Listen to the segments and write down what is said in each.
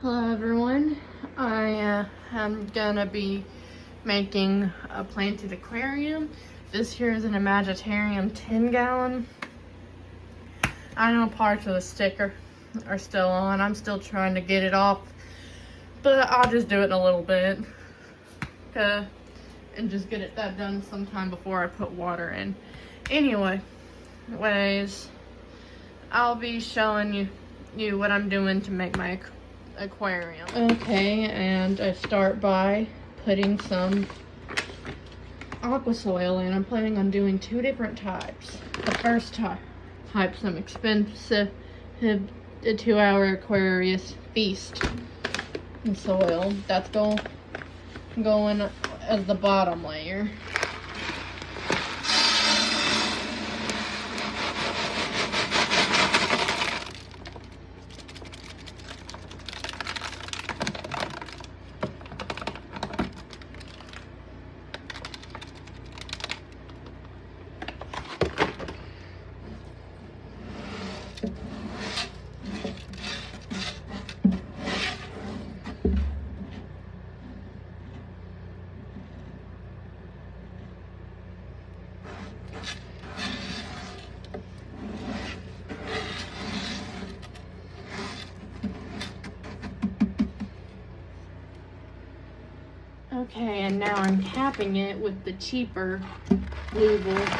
Hello everyone, I am gonna be making a planted aquarium. This here is an Imaginarium 10-gallon. I know parts of the sticker are still on. I'm still trying to get it off, but I'll just do it in a little bit and just get that done sometime before I put water in. Anyways, I'll be showing you what I'm doing to make my aquarium. Okay, and I start by putting some aqua soil in. I'm planning on doing two different types. The first type, some expensive, the 2-hour Aquarius Feast and soil. That's going as the bottom layer. Okay, and now I'm capping it with the cheaper Louisville bio stuff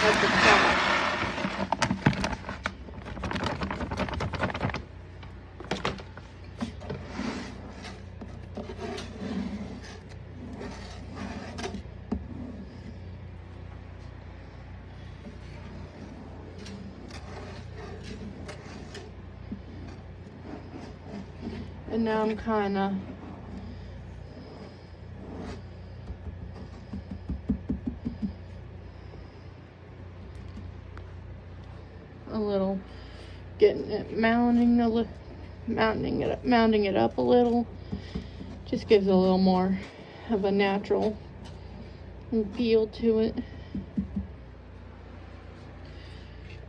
at the top. And now I'm kind of getting it mounting it up a little. Just gives a little more of a natural feel to it.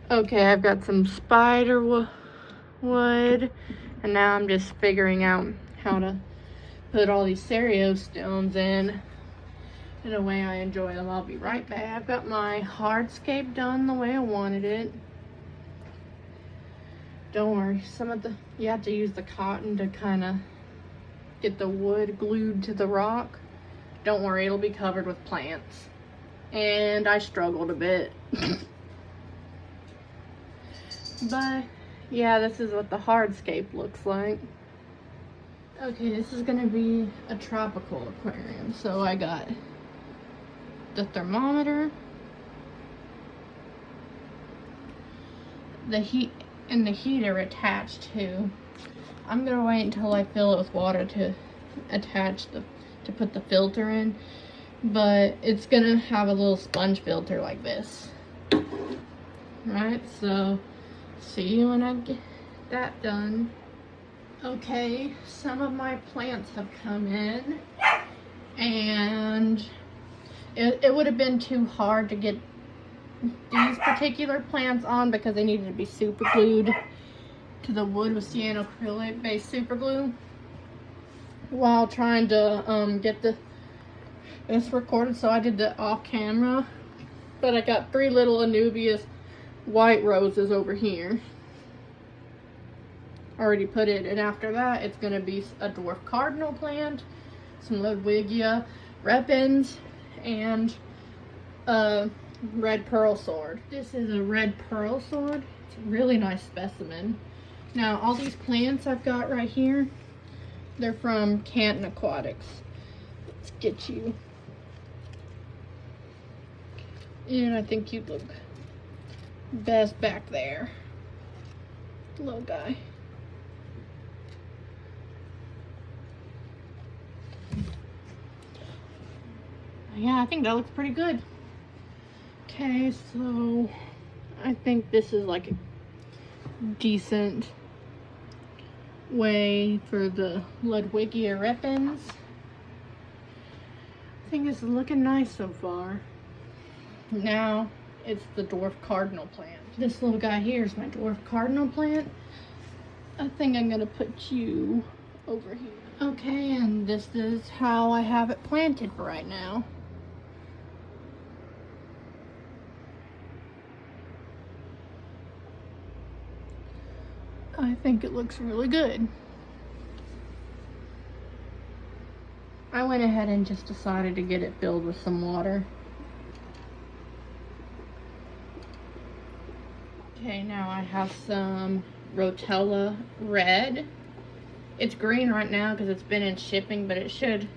Okay, I've got some spider wood, and now I'm just figuring out how to put all these cerio stones in a way I enjoy them. I'll be right back. I've got my hardscape done the way I wanted it. Don't worry, you have to use the cotton to kind of get the wood glued to the rock. Don't worry, it'll be covered with plants. And I struggled a bit. But yeah, this is what the hardscape looks like. Okay, this is gonna be a tropical aquarium. So I got the thermometer, the heater attached to. I'm gonna wait until I fill it with water to put the filter in, but it's gonna have a little sponge filter like this. Right, so see you when I get that done. Okay, some of my plants have come in, and it would have been too hard to get these particular plants on because they needed to be super glued to the wood with cyanoacrylate based super glue while trying to get this recorded. So I did the off camera, but I got 3 little Anubias white roses over here already put in, and after that it's going to be a dwarf cardinal plant, some Ludwigia repens, and red pearl sword. This is a red pearl sword. It's a really nice specimen. Now all these plants I've got right here, they're from Canton Aquatics. Let's get you. And I think you'd look best back there. Little guy. Yeah, I think that looks pretty good. Okay, so I think this is like a decent way for the Ludwigia repens. I think it's looking nice so far. Now it's the dwarf cardinal plant. This little guy here is my dwarf cardinal plant. I think I'm gonna put you over here. Okay, and this is how I have it planted for right now. I think it looks really good. I went ahead and just decided to get it filled with some water. Okay, now I have some Rotella Red. It's green right now because it's been in shipping, but it should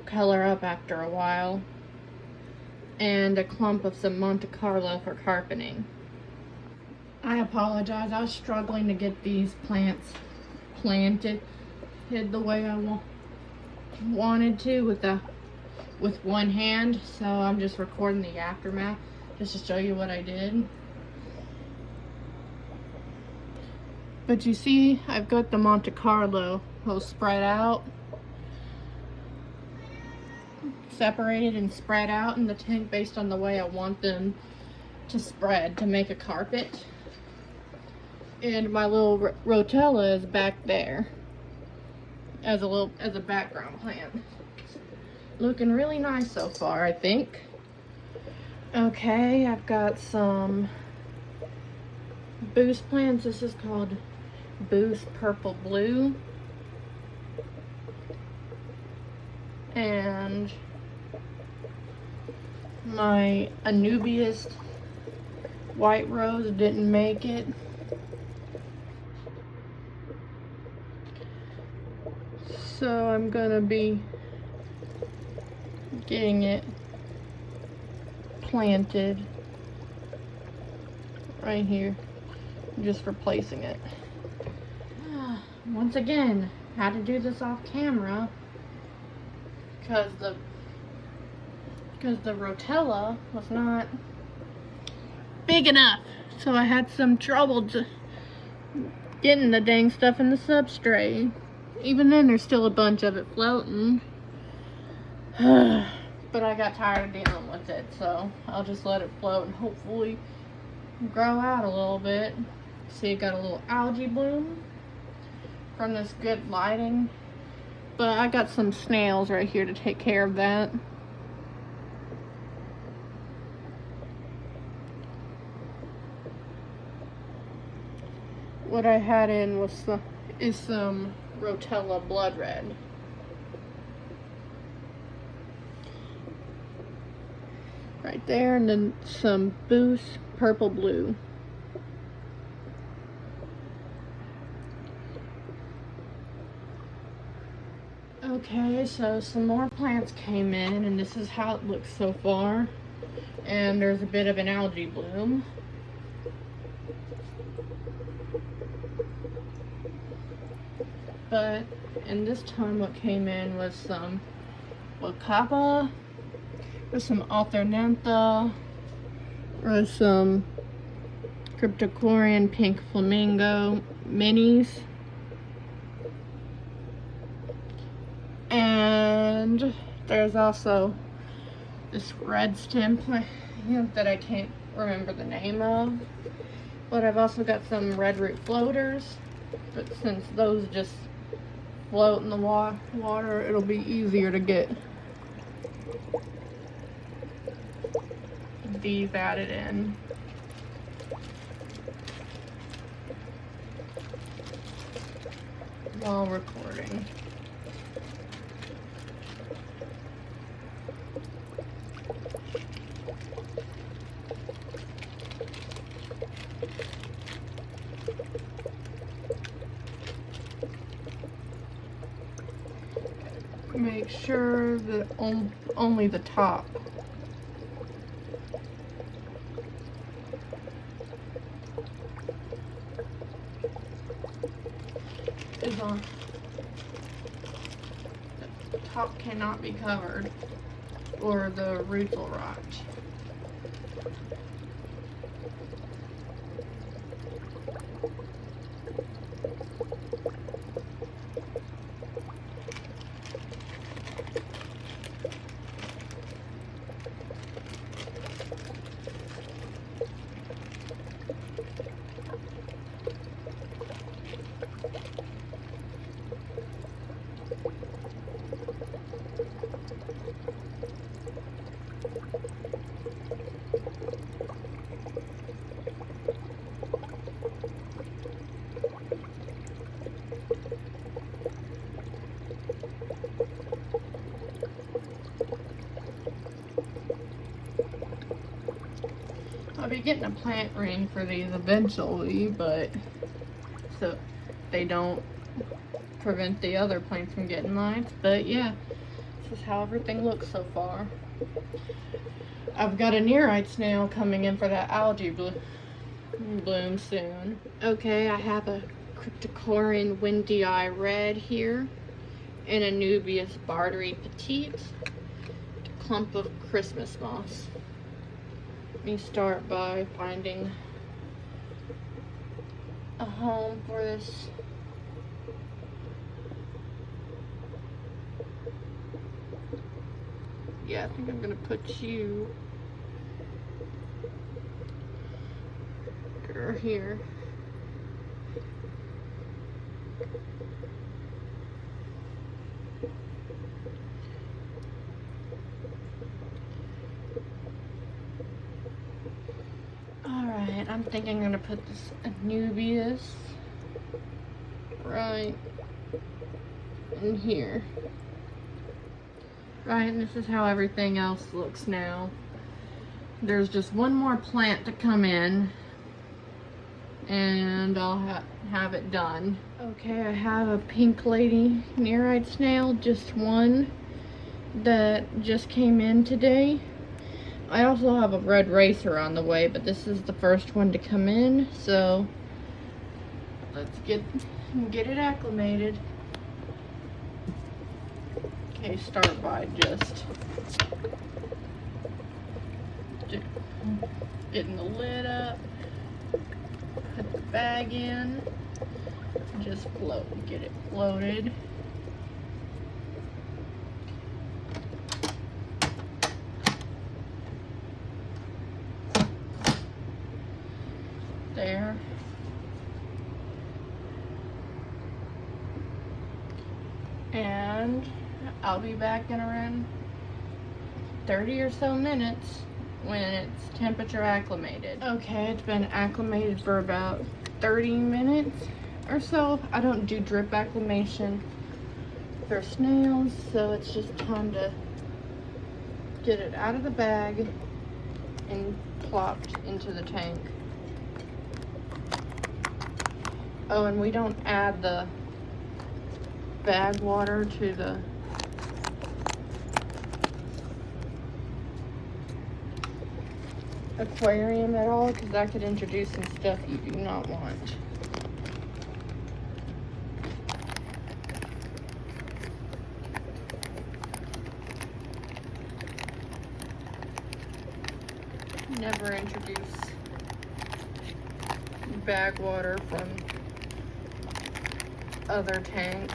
color up after a while. And a clump of some Monte Carlo for carpeting. I apologize, I was struggling to get these plants planted the way I wanted to with one hand, so I'm just recording the aftermath just to show you what I did. But you see, I've got the Monte Carlo all spread out, separated and spread out in the tank based on the way I want them to spread to make a carpet. And my little Rotella is back there as a background plant. Looking really nice so far, I think. Okay, I've got some Boost plants. This is called Boost Purple Blue. And my Anubias White Rose didn't make it. So I'm gonna be getting it planted right here, just replacing it. Once again, had to do this off camera because the Rotella was not big enough, so I had some trouble getting the dang stuff in the substrate. Even then, there's still a bunch of it floating. But I got tired of dealing with it, so I'll just let it float and hopefully grow out a little bit. See, it got a little algae bloom from this good lighting. But I got some snails right here to take care of that. What I had in was some Rotella Blood Red. Right there, and then some Boost Purple Blue. Okay, so some more plants came in, and this is how it looks so far. And there's a bit of an algae bloom. But, and this time what came in was some Wacapa, with some Alternantha, or some Cryptocorean Pink Flamingo minis. And there's also this red stem plant that I can't remember the name of. But I've also got some red root floaters. But since those just float in the water, it'll be easier to get these added in. While recording. Make sure that only the top is on. The top cannot be covered or the roots will rot. I'll be getting a plant ring for these eventually, but so they don't prevent the other plants from getting lights. But yeah, this is how everything looks so far. I've got a nearite snail coming in for that algae bloom soon. Okay, I have a cryptocorin windy eye red here and a Nubius barteri petite, a clump of Christmas moss. Let me start by finding a home for this. Yeah, I think I'm gonna put you here. Alright, I'm thinking I'm gonna put this Anubias right in here. Right, and this is how everything else looks now. There's just one more plant to come in and I'll have it done. Okay, I have a pink lady nearite snail, just one that just came in today. I also have a red racer on the way, but this is the first one to come in, so let's get it acclimated. Okay, start by just getting the lid up, put the bag in, just get it floated. There. And I'll be back in around 30 or so minutes when it's temperature acclimated. Okay, it's been acclimated for about 30 minutes or so. I don't do drip acclimation for snails, so it's just time to get it out of the bag and plopped into the tank. Oh, and we don't add the bag water to the aquarium at all, because that could introduce some stuff you do not want. Never introduce bag water from other tanks.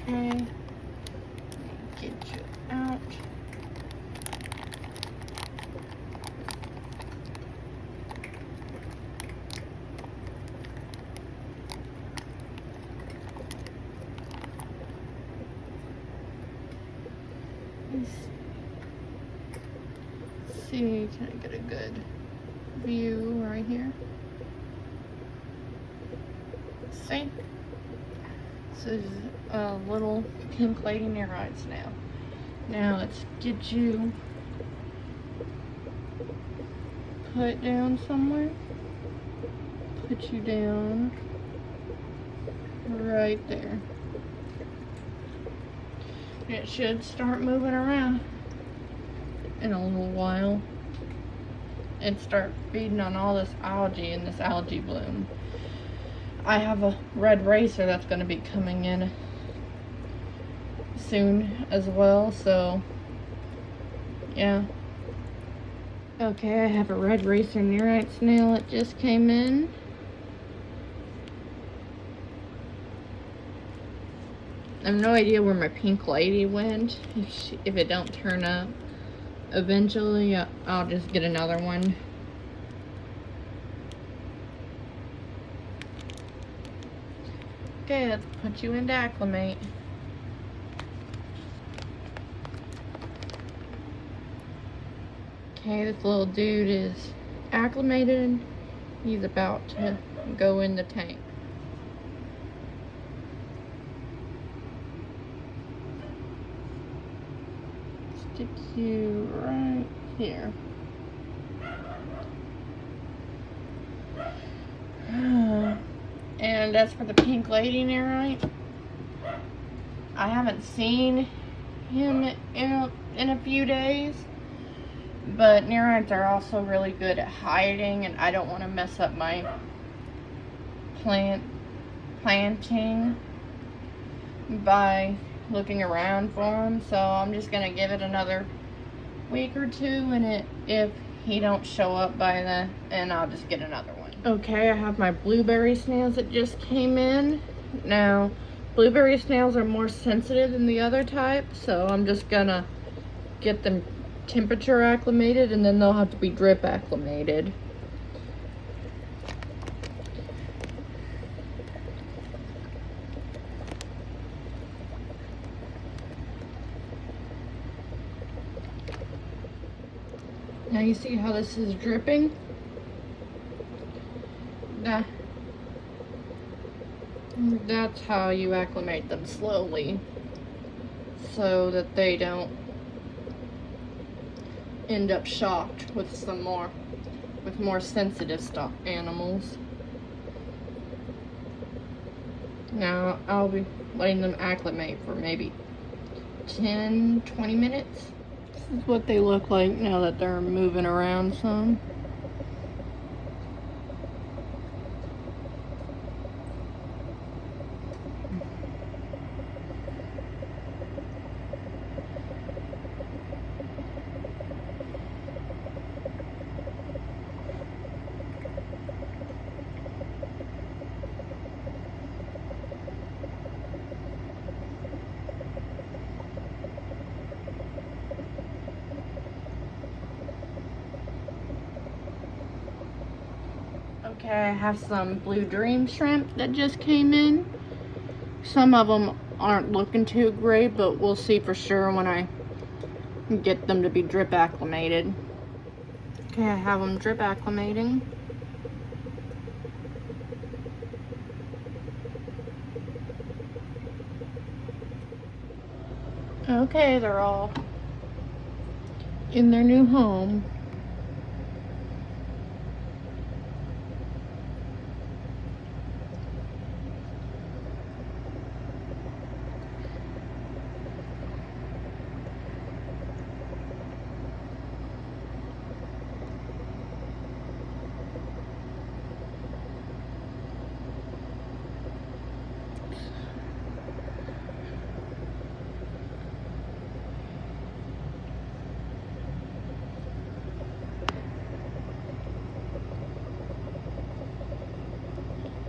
Okay, get you out. Let's see, can I get a good view right here? See? This is a little pink lady nearite snail. Now let's get you put down somewhere. Put you down right there. It should start moving around in a little while and start feeding on all this algae in this algae bloom. I have a red racer that's going to be coming in soon as well, so yeah. Okay, I have a red racer nearite snail that just came in. I have no idea where my pink lady went. If it don't turn up eventually, I'll just get another one. Okay, let's put you into acclimate. Okay, this little dude is acclimated. He's about to go in the tank. Stick you right here. And as for the pink lady nerite, I haven't seen him in a few days, but nerites are also really good at hiding, and I don't want to mess up my planting by looking around for him. So I'm just gonna give it another week or two, and if he don't show up by then I'll just get another one. Okay, I have my blueberry snails that just came in. Now, blueberry snails are more sensitive than the other type, so I'm just gonna get them temperature acclimated, and then they'll have to be drip acclimated. Now you see how this is dripping? That's how you acclimate them slowly, so that they don't end up shocked with more sensitive animals. Now I'll be letting them acclimate for maybe 10-20 minutes. This is what they look like now that they're moving around some. Okay, I have some blue dream shrimp that just came in. Some of them aren't looking too great, but we'll see for sure when I get them to be drip acclimated. Okay, I have them drip acclimating. Okay, they're all in their new home.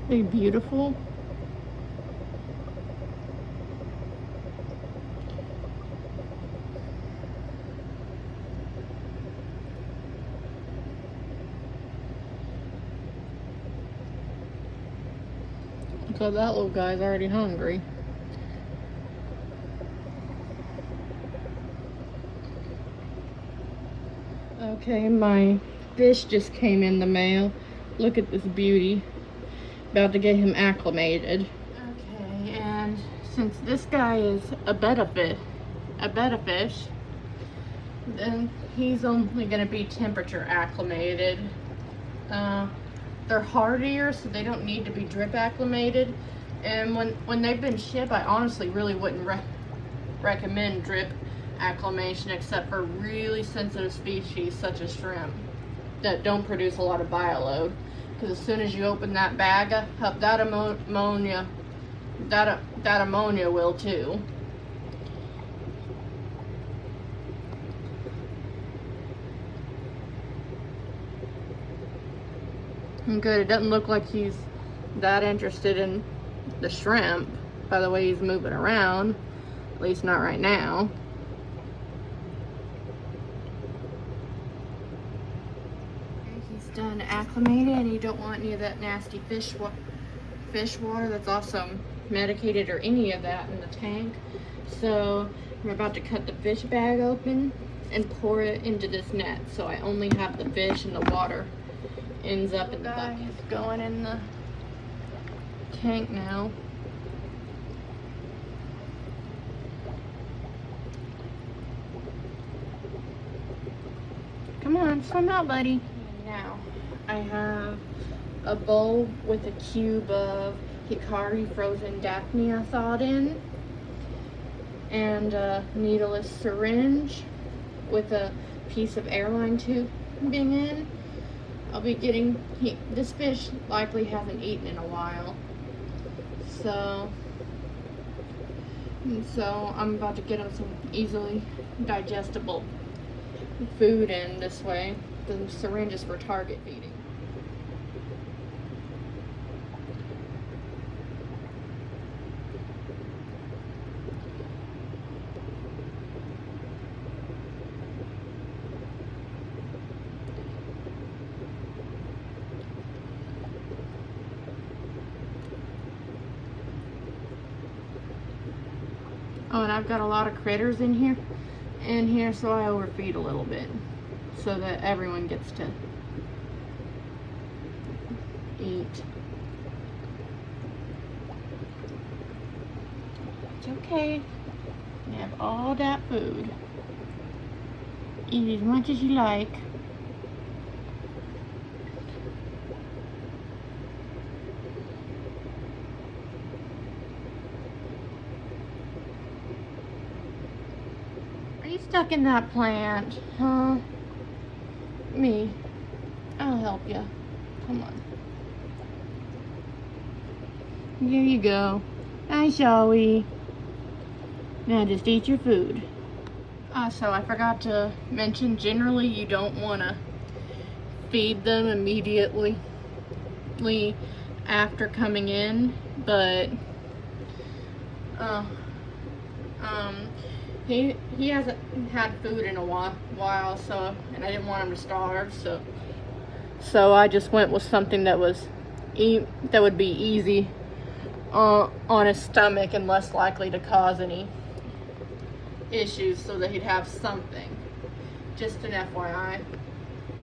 Are they beautiful? So that little guy's already hungry. Okay, my fish just came in the mail. Look at this beauty. About to get him acclimated. Okay, and since this guy is a betta fish, then he's only gonna be temperature acclimated. They're hardier, so they don't need to be drip acclimated. And when they've been shipped, I honestly really wouldn't recommend drip acclimation, except for really sensitive species such as shrimp that don't produce a lot of bioload. Because as soon as you open that bag up, that ammonia will too. Good, it doesn't look like he's that interested in the shrimp by the way he's moving around, at least not right now. He's done acclimated, and you don't want any of that nasty fish water that's also medicated or any of that in the tank. So we're about to cut the fish bag open, and pour it into this net, so I only have the fish and the water ends up in the bucket. It's going in the tank now. Come on, swim out, buddy. Now, I have a bowl with a cube of Hikari frozen Daphne I thawed in, and a needleless syringe with a piece of airline tubing in. I'll be getting, this fish likely hasn't eaten in a while, so I'm about to get him some easily digestible food in this way. The syringe is for target feeding. Oh, and I've got a lot of critters in here, so I overfeed a little bit so that everyone gets to eat. It's okay. You have all that food. Eat as much as you like. Are you stuck in that plant? Huh? Me. I'll help you. Come on. Here you go. Hi, Shawi. Now just eat your food. So I forgot to mention, generally you don't want to feed them immediately after coming in, but he hasn't had food in a while, so, and I didn't want him to starve, so I just went with something that would be easy on his stomach and less likely to cause any issues, so that he'd have something. Just an FYI.